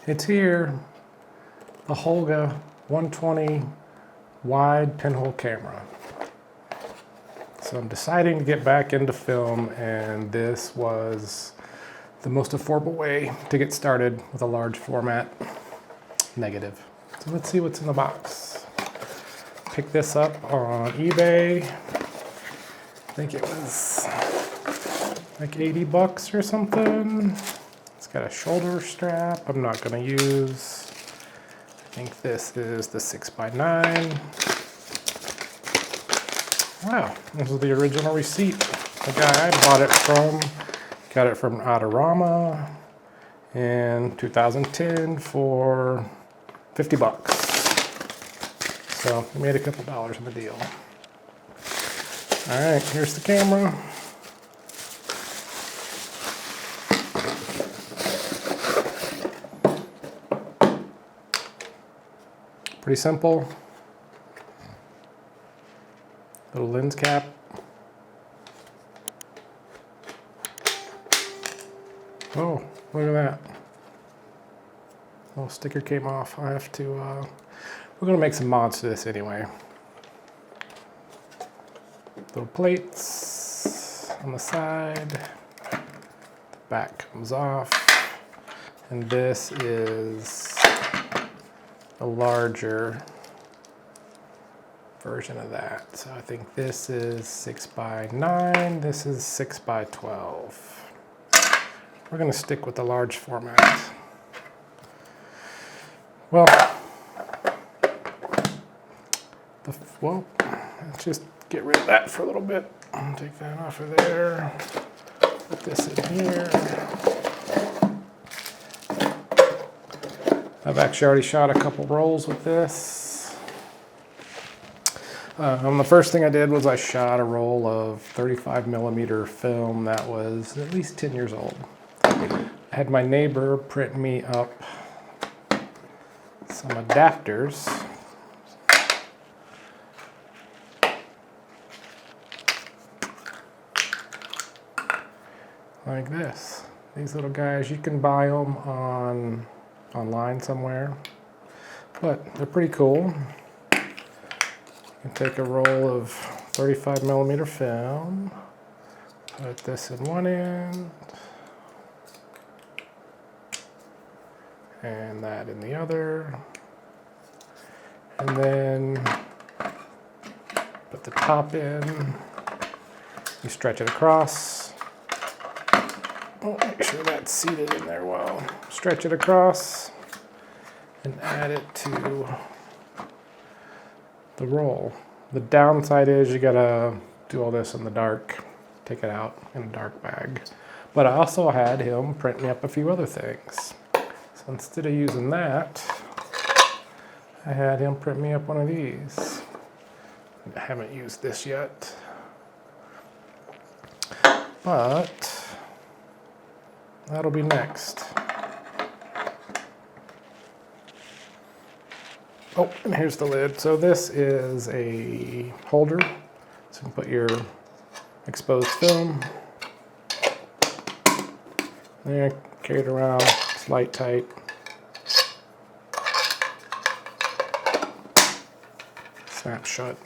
It's here, the Holga 120 wide pinhole camera. So I'm deciding to get back into film, and this was the most affordable way to get started with a large format negative. So let's see what's in the box. Picked this up on eBay. I think it was like 80 bucks or something. It's got a shoulder strap I'm not gonna use. I think this is the 6x9. Wow, this is the original receipt. The guy I bought it from got it from Adorama in 2010 for 50 bucks. So we made a couple dollars on the deal. All right, here's the camera. Pretty simple. Little lens cap. Oh, look at that. Little sticker came off. I have to, we're gonna make some mods to this anyway. Little plates on the side. The back comes off. And this is a larger version of that. So I think this is 6x9, this is 6x12. We're gonna stick with the large format. Well, let's just get rid of that for a little bit. I'll take that off of there. Put this in here. I've actually already shot a couple rolls with this. The first thing I did was I shot a roll of 35mm film that was at least 10 years old. I had my neighbor print me up some adapters. Like this. These little guys, you can buy them online somewhere, but they're pretty cool. You can take a roll of 35mm film, put this in one end, and that in the other, and then put the top in, you stretch it across. Oh, make sure that's seated in there well. Stretch it across and add it to the roll. The downside is you gotta do all this in the dark, take it out in a dark bag. But I also had him print me up a few other things. So instead of using that, I had him print me up one of these. I haven't used this yet, but that'll be next. Oh, and here's the lid. So this is a holder. So you can put your exposed film. There, carry it around, it's light tight. Snap shut.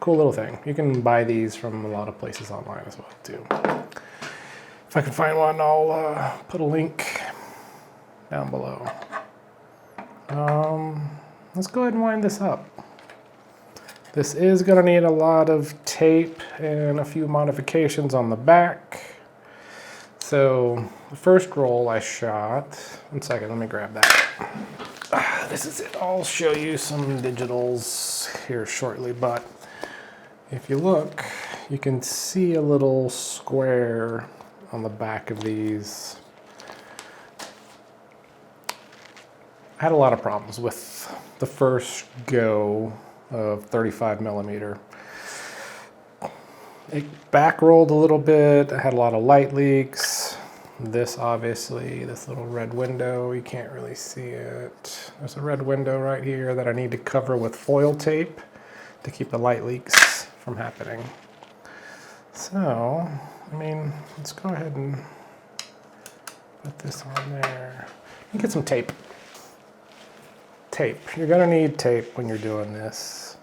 Cool little thing. You can buy these from a lot of places online as well too. If I can find one, I'll put a link down below. Let's go ahead and wind this up. This is going to need a lot of tape and a few modifications on the back. So the first roll I shot, one second, let me grab that. This is it. I'll show you some digitals here shortly, but if you look, you can see a little square on the back of these. I had a lot of problems with the first go of 35mm. It back rolled a little bit. I had a lot of light leaks. This obviously, this little red window, you can't really see it. There's a red window right here that I need to cover with foil tape to keep the light leaks from happening. So, I mean, let's go ahead and put this on there. Get some tape. tape. You're gonna need tape when you're doing this.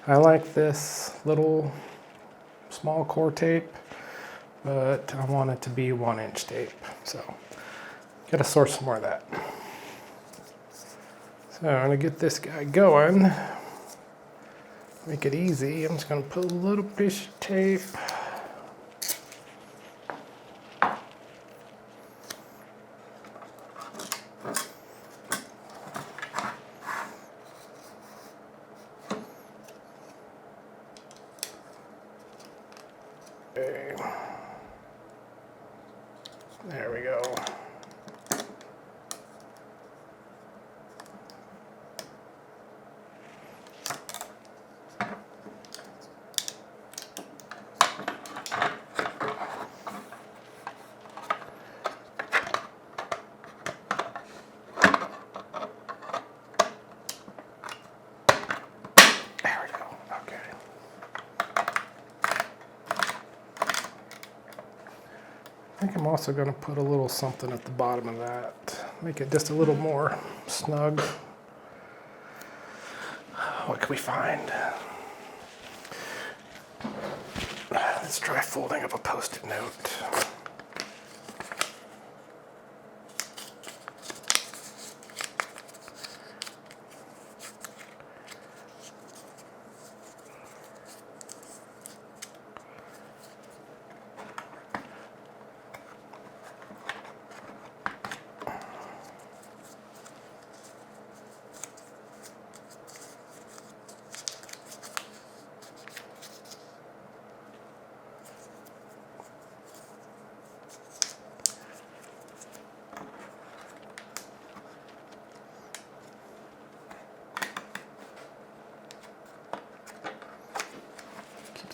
I like this little small core tape, but I want it to be 1-inch tape. So, gotta source some more of that. So I'm gonna get this guy going. Make it easy. I'm just gonna put a little piece of tape. Okay. There we go. I think I'm also going to put a little something at the bottom of that. Make it just a little more snug. What can we find? Let's try folding up a Post-it note.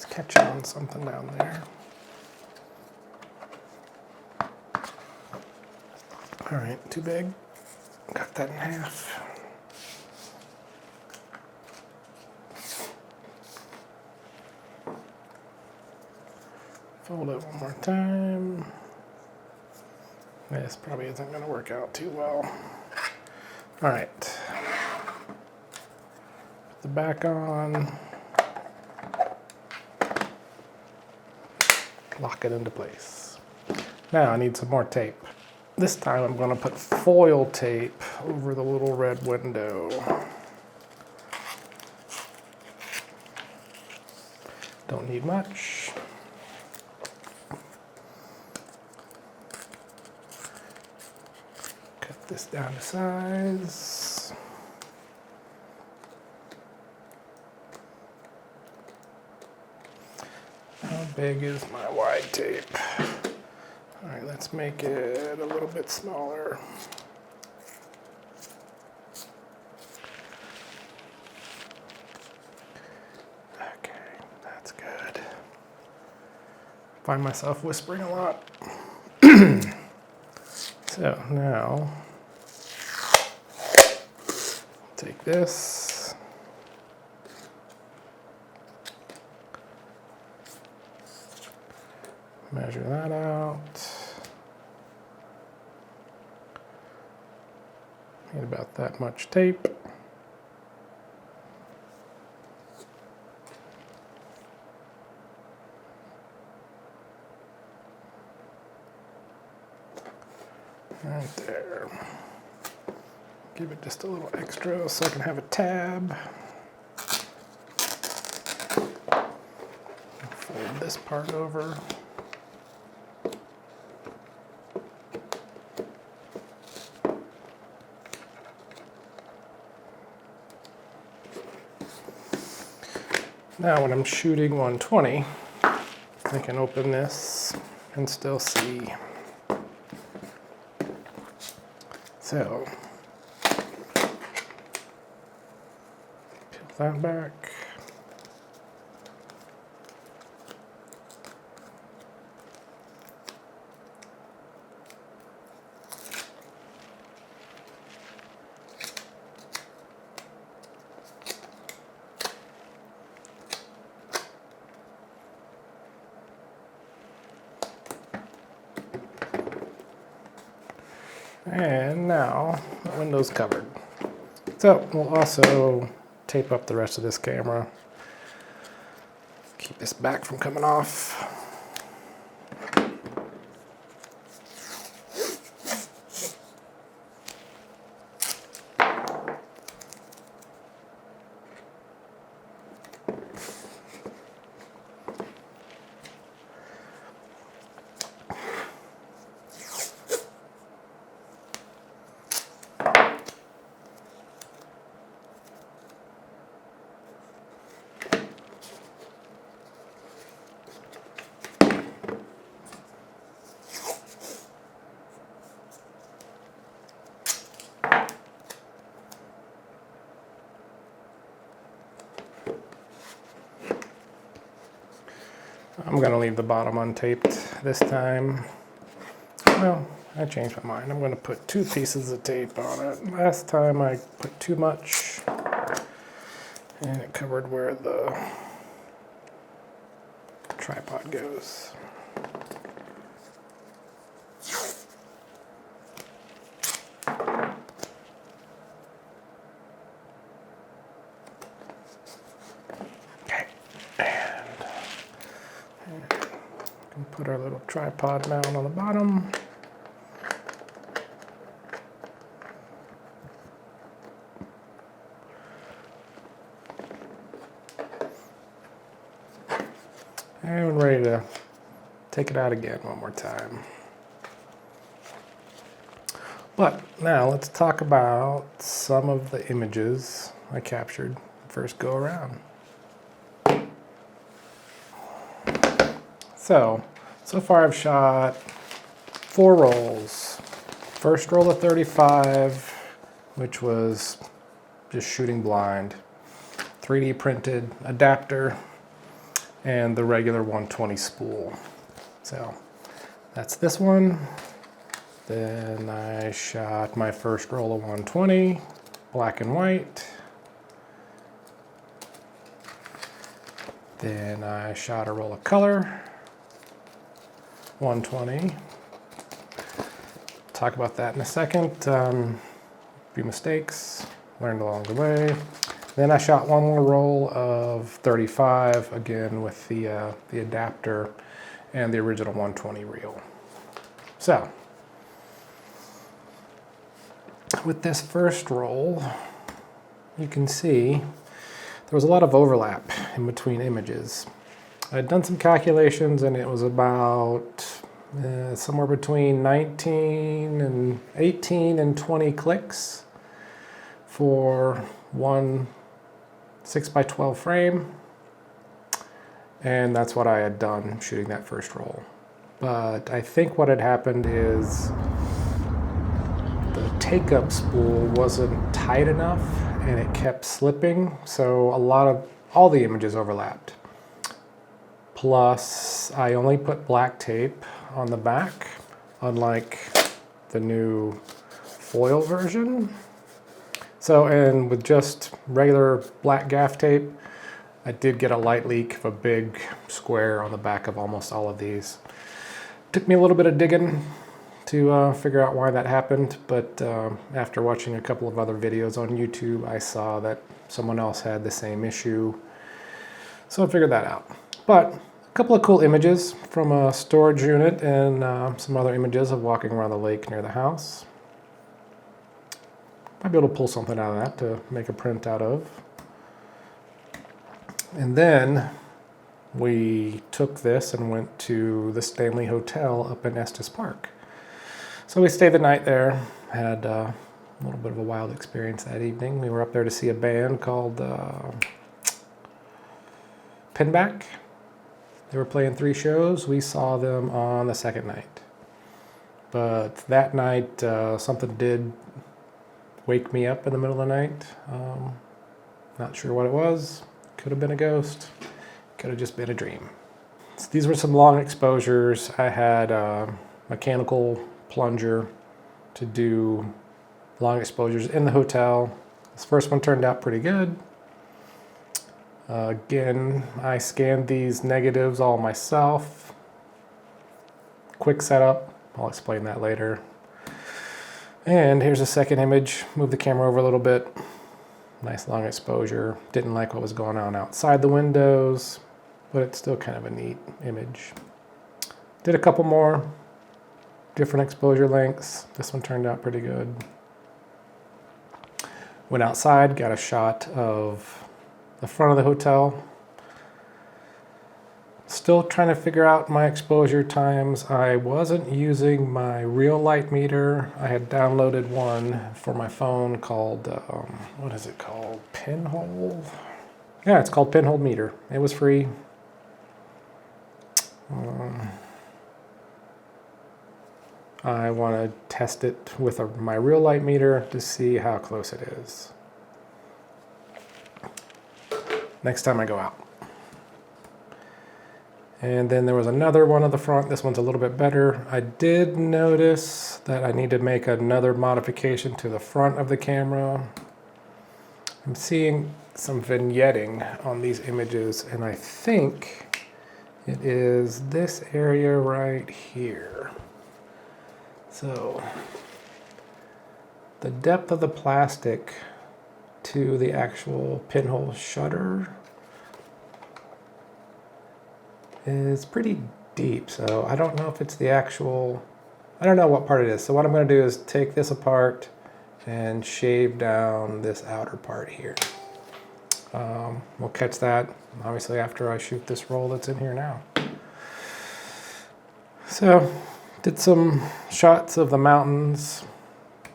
Catching on something down there. All right, too big. Got that in half. Fold it one more time. This probably isn't going to work out too well. All right. Put the back on. Lock it into place. Now I need some more tape. This time I'm going to put foil tape over the little red window. Don't need much. Cut this down to size. How big is my wide tape? All right, let's make it a little bit smaller. Okay, that's good. Find myself whispering a lot. So now, take this. Measure that out. Need about that much tape. Right there. Give it just a little extra so I can have a tab. Fold this part over. Now when I'm shooting 120, I can open this and still see. So, peel that back. And now the window's covered. So we'll also tape up the rest of this camera. Keep this back from coming off. I'm going to leave the bottom untaped this time. Well, I changed my mind. I'm going to put 2 pieces of tape on it. Last time I put too much and it covered where the tripod goes. Put our little tripod mount on the bottom. And we're ready to take it out again one more time. But now let's talk about some of the images I captured first go around. So far I've shot 4 rolls. First roll of 35, which was just shooting blind. 3D printed adapter and the regular 120 spool. So that's this one. Then I shot my first roll of 120, black and white. Then I shot a roll of color, 120. Talk about that in a second. Few mistakes, learned along the way. Then I shot one more roll of 35, again with the adapter and the original 120 reel. So, with this first roll, you can see there was a lot of overlap in between images. I'd done some calculations and it was about somewhere between 18 and 20 clicks for one 6x12 frame. And that's what I had done shooting that first roll. But I think what had happened is the take-up spool wasn't tight enough and it kept slipping, so all the images overlapped. Plus, I only put black tape on the back, unlike the new foil version. So, and with just regular black gaff tape, I did get a light leak of a big square on the back of almost all of these. Took me a little bit of digging to figure out why that happened, but after watching a couple of other videos on YouTube, I saw that someone else had the same issue, so I figured that out. But a couple of cool images from a storage unit and some other images of walking around the lake near the house. Might be able to pull something out of that to make a print out of. And then we took this and went to the Stanley Hotel up in Estes Park. So we stayed the night there, had a little bit of a wild experience that evening. We were up there to see a band called Pinback. They were playing 3 shows. We saw them on the second night. But that night, something did wake me up in the middle of the night. Not sure what it was. Could have been a ghost. Could have just been a dream. So these were some long exposures. I had a mechanical plunger to do long exposures in the hotel. This first one turned out pretty good. Again, I scanned these negatives all myself. Quick setup. I'll explain that later. And here's a second image. Move the camera over a little bit. Nice long exposure. Didn't like what was going on outside the windows, but it's still kind of a neat image. Did a couple more different exposure lengths. This one turned out pretty good. Went outside, got a shot of the front of the hotel. Still trying to figure out my exposure times. I wasn't using my real light meter. I had downloaded one for my phone called, what is it called? PinHole? Yeah, it's called PinHole Meter. It was free. I want to test it with my real light meter to see how close it is next time I go out. And then there was another one at the front. This one's a little bit better. I did notice that I need to make another modification to the front of the camera. I'm seeing some vignetting on these images, and I think it is this area right here. So the depth of the plastic to the actual pinhole shutter is pretty deep, so I don't know if it's the actual, I don't know what part it is. So what I'm going to do is take this apart and shave down this outer part here. We'll catch that obviously after I shoot this roll that's in here now. So did some shots of the mountains.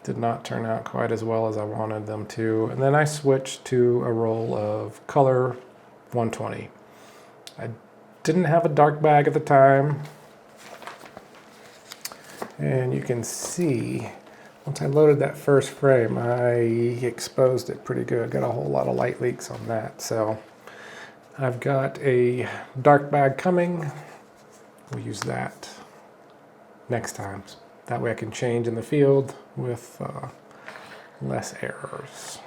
Did not turn out quite as well as I wanted them to. And then I switched to a roll of color 120. I didn't have a dark bag at the time. And you can see, once I loaded that first frame, I exposed it pretty good. Got a whole lot of light leaks on that. So I've got a dark bag coming. We'll use that next time. That way I can change in the field with less errors.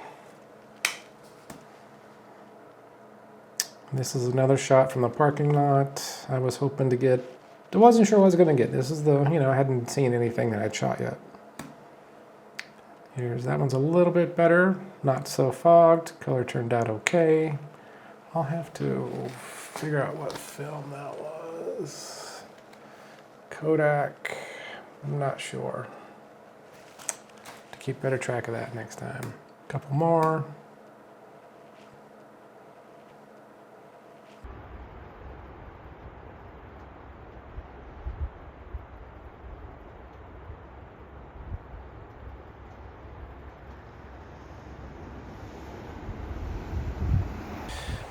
This is another shot from the parking lot. I was hoping to get, I wasn't sure what I was gonna get. This is the, I hadn't seen anything that I'd shot yet. Here's, that one's a little bit better, not so fogged. Color turned out okay. I'll have to figure out what film that was. Kodak, I'm not sure. To keep better track of that next time. A couple more.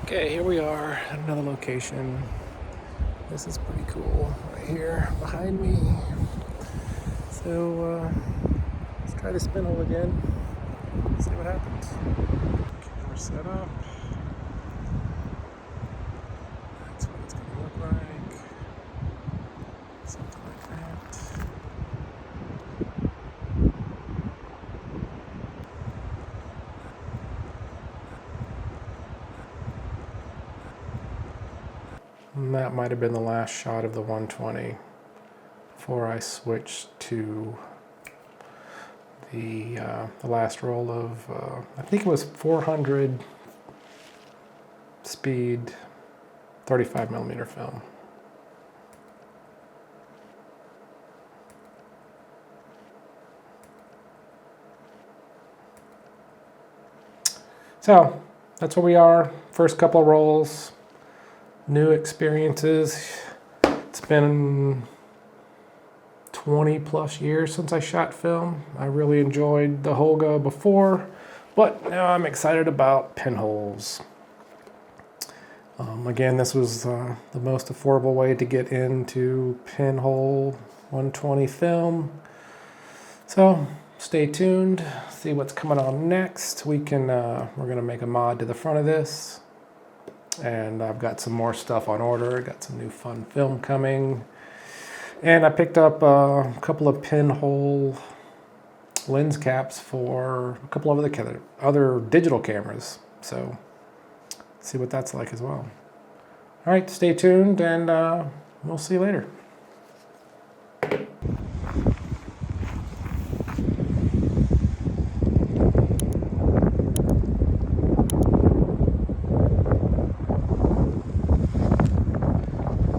Okay, here we are at another location. This is pretty cool right here behind me. So let's try this pinhole again. See what happens. Camera set up. That's what it's gonna look like. Something like that. And that might have been the last shot of the 120 before I switched to the last roll of, I think it was 400 speed 35mm film. So that's where we are. First couple of rolls. New experiences. It's been 20 plus years since I shot film. I really enjoyed the Holga before, but now I'm excited about pinholes. Again, this was the most affordable way to get into pinhole 120 film. So stay tuned, see what's coming on next. We're gonna make a mod to the front of this. And I've got some more stuff on order. Got some new fun film coming. And I picked up a couple of pinhole lens caps for a couple of other digital cameras. So see what that's like as well. All right, stay tuned and we'll see you later.